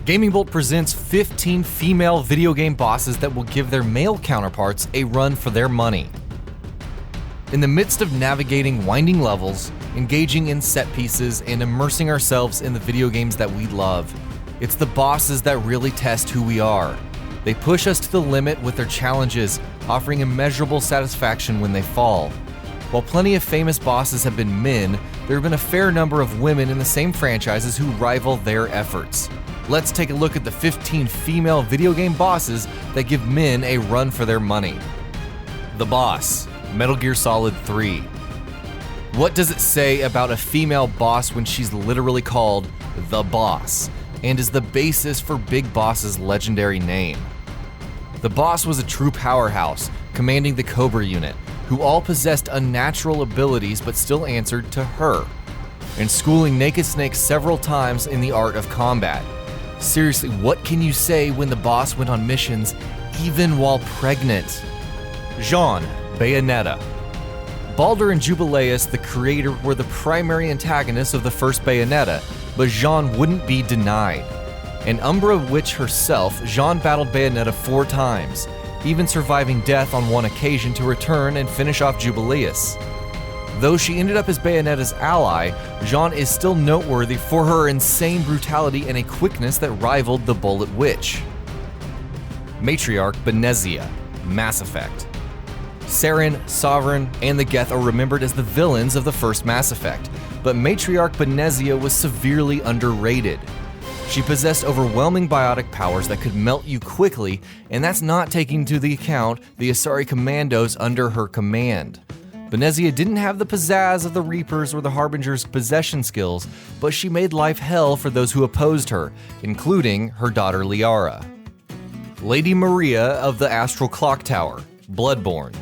GamingBolt presents 15 female video game bosses that will give their male counterparts a run for their money. In the midst of navigating winding levels, engaging in set pieces, and immersing ourselves in the video games that we love, it's the bosses that really test who we are. They push us to the limit with their challenges, offering immeasurable satisfaction when they fall. While plenty of famous bosses have been men, there have been a fair number of women in the same franchises who rival their efforts. Let's take a look at the 15 female video game bosses that give men a run for their money. The Boss, Metal Gear Solid 3. What does it say about a female boss when she's literally called The Boss, and is the basis for Big Boss's legendary name? The Boss was a true powerhouse, commanding the Cobra unit, who all possessed unnatural abilities but still answered to her, and schooling Naked Snake several times in the art of combat. Seriously, what can you say when the boss went on missions even while pregnant? JEANNE, Bayonetta. Baldur and Jubileus, the creator, were the primary antagonists of the first Bayonetta, but JEANNE wouldn't be denied. An Umbra witch herself, JEANNE battled Bayonetta 4 times, even surviving death on one occasion to return and finish off Jubileus. Though she ended up as Bayonetta's ally, JEANNE is still noteworthy for her insane brutality and a quickness that rivaled the Bullet Witch. Matriarch Benezia, Mass Effect. Saren, Sovereign, and the Geth are remembered as the villains of the first Mass Effect, but Matriarch Benezia was severely underrated. She possessed overwhelming biotic powers that could melt you quickly, and that's not taking into the account the Asari commandos under her command. Benezia didn't have the pizzazz of the Reapers or the Harbinger's possession skills, but she made life hell for those who opposed her, including her daughter Liara. Lady Maria of the Astral Clocktower, BLOODBORNE.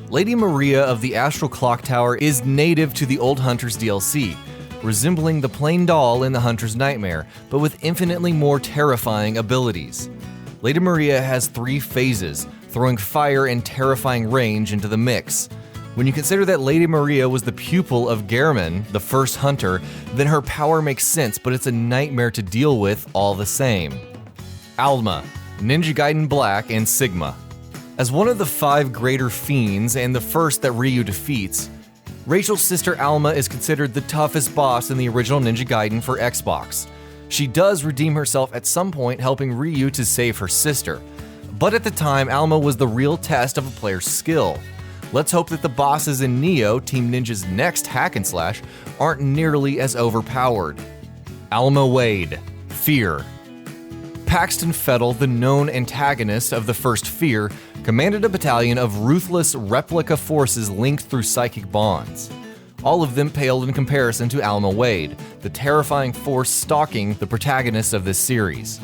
Lady Maria of the Astral Clocktower is native to the Old Hunters DLC, resembling the plain doll in the Hunter's Nightmare, but with infinitely more terrifying abilities. Lady Maria has 3 phases, throwing fire and terrifying range into the mix. When you consider that Lady Maria was the pupil of Gehrman, the first hunter, then her power makes sense, but it's a nightmare to deal with all the same. Alma, Ninja Gaiden Black and Sigma. As one of the 5 greater fiends and the first that Ryu defeats, Rachel's sister Alma is considered the toughest boss in the original Ninja Gaiden for Xbox. She does redeem herself at some point, helping Ryu to save her sister. But at the time, Alma was the real test of a player's skill. Let's hope that the bosses in Neo, Team Ninja's next hack and slash, aren't nearly as overpowered. Alma Wade, Fear. Paxton Fettel, the known antagonist of the first Fear, commanded a battalion of ruthless replica forces linked through psychic bonds. All of them paled in comparison to Alma Wade, the terrifying force stalking the protagonists of this series.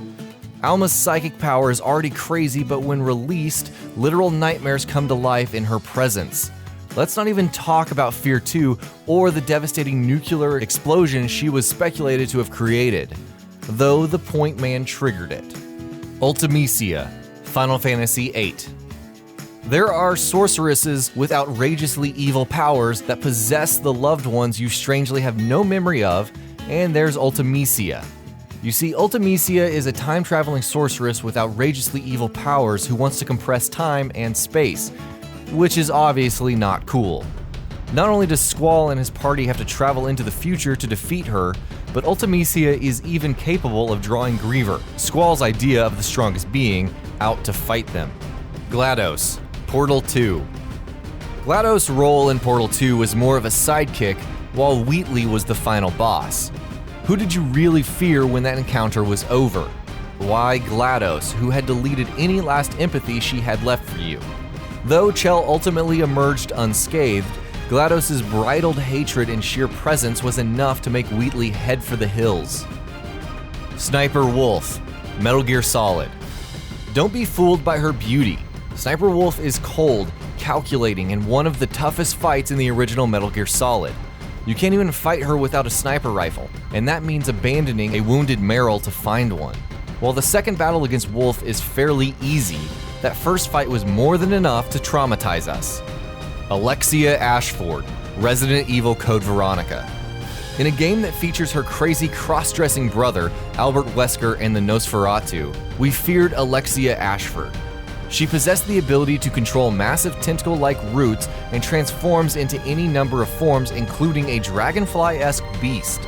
Alma's psychic power is already crazy, but when released, literal nightmares come to life in her presence. Let's not even talk about Fear 2 or the devastating nuclear explosion she was speculated to have created, though the Point Man triggered it. Ultimecia, Final Fantasy VIII. There are sorceresses with outrageously evil powers that possess the loved ones you strangely have no memory of, and there's Ultimecia. You see, Ultimecia is a time-traveling sorceress with outrageously evil powers who wants to compress time and space, which is obviously not cool. Not only does Squall and his party have to travel into the future to defeat her, but Ultimecia is even capable of drawing Griever, Squall's idea of the strongest being, out to fight them. GLaDOS, Portal 2. GLaDOS' role in Portal 2 was more of a sidekick, while Wheatley was the final boss. Who did you really fear when that encounter was over? Why GLaDOS, who had deleted any last empathy she had left for you. Though Chell ultimately emerged unscathed, GLaDOS' bridled hatred and sheer presence was enough to make Wheatley head for the hills. Sniper Wolf, Metal Gear Solid. Don't be fooled by her beauty. Sniper Wolf is cold, calculating, and one of the toughest fights in the original Metal Gear Solid. You can't even fight her without a sniper rifle, and that means abandoning a wounded Meryl to find one. While the second battle against Wolf is fairly easy, that first fight was more than enough to traumatize us. Alexia Ashford, Resident Evil Code Veronica. In a game that features her crazy cross-dressing brother, Albert Wesker and the Nosferatu, we feared Alexia Ashford. She possessed the ability to control massive tentacle-like roots and transforms into any number of forms, including a dragonfly-esque beast.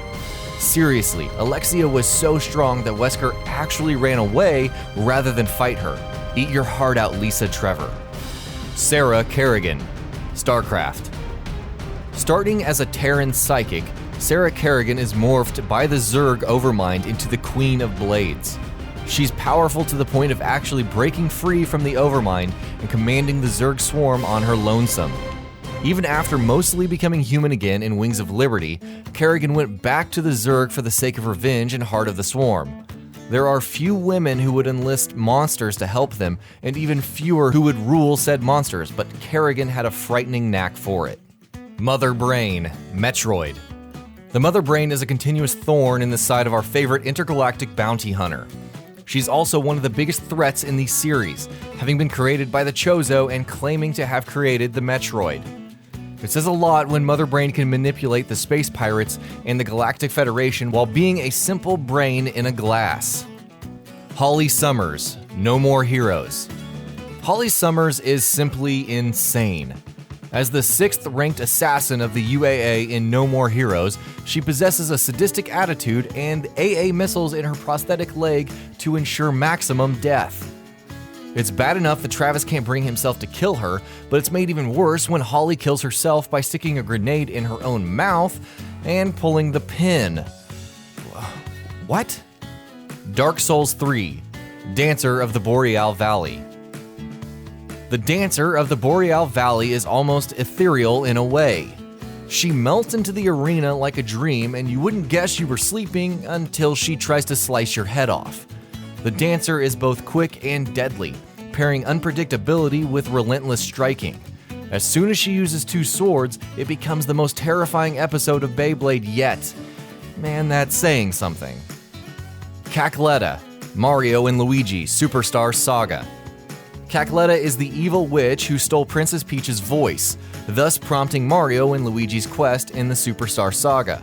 Seriously, Alexia was so strong that Wesker actually ran away rather than fight her. Eat your heart out, Lisa Trevor. Sarah Kerrigan, STARCRAFT. Starting as a Terran psychic, Sarah Kerrigan is morphed by the Zerg Overmind into the Queen of Blades. She's powerful to the point of actually breaking free from the Overmind and commanding the Zerg swarm on her lonesome. Even after mostly becoming human again in Wings of Liberty, Kerrigan went back to the Zerg for the sake of revenge and Heart of the Swarm. There are few women who would enlist monsters to help them, and even fewer who would rule said monsters, but Kerrigan had a frightening knack for it. Mother Brain, METROID. The Mother Brain is a continuous thorn in the side of our favorite intergalactic bounty hunter. She's also one of the biggest threats in the series, having been created by the Chozo and claiming to have created the Metroid. It says a lot when Mother Brain can manipulate the space pirates and the Galactic Federation while being a simple brain in a glass. Holly Summers, No More Heroes. Holly Summers is simply insane. As the 6th ranked assassin of the UAA in No More Heroes, she possesses a sadistic attitude and AA missiles in her prosthetic leg to ensure maximum death. It's bad enough that Travis can't bring himself to kill her, but it's made even worse when Holly kills herself by sticking a grenade in her own mouth and pulling the pin. What? Dark Souls 3, Dancer of the Boreal Valley. The Dancer of the Boreal Valley is almost ethereal in a way. She melts into the arena like a dream, and you wouldn't guess you were sleeping until she tries to slice your head off. The Dancer is both quick and deadly, pairing unpredictability with relentless striking. As soon as she uses 2 swords, it becomes the most terrifying episode of Beyblade yet. Man, that's saying something. Cackletta, Mario and Luigi Superstar Saga. Cackletta is the evil witch who stole Princess Peach's voice, thus prompting Mario and Luigi's quest in the Superstar Saga.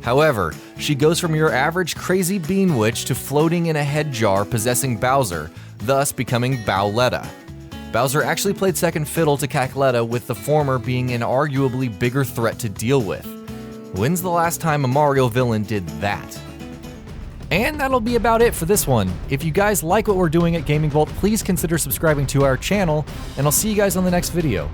However, she goes from your average crazy bean witch to floating in a head jar possessing Bowser, thus becoming Bowletta. Bowser actually played second fiddle to Cackletta, with the former being an arguably bigger threat to deal with. When's the last time a Mario villain did that? And that'll be about it for this one. If you guys like what we're doing at GamingBolt, please consider subscribing to our channel, and I'll see you guys on the next video.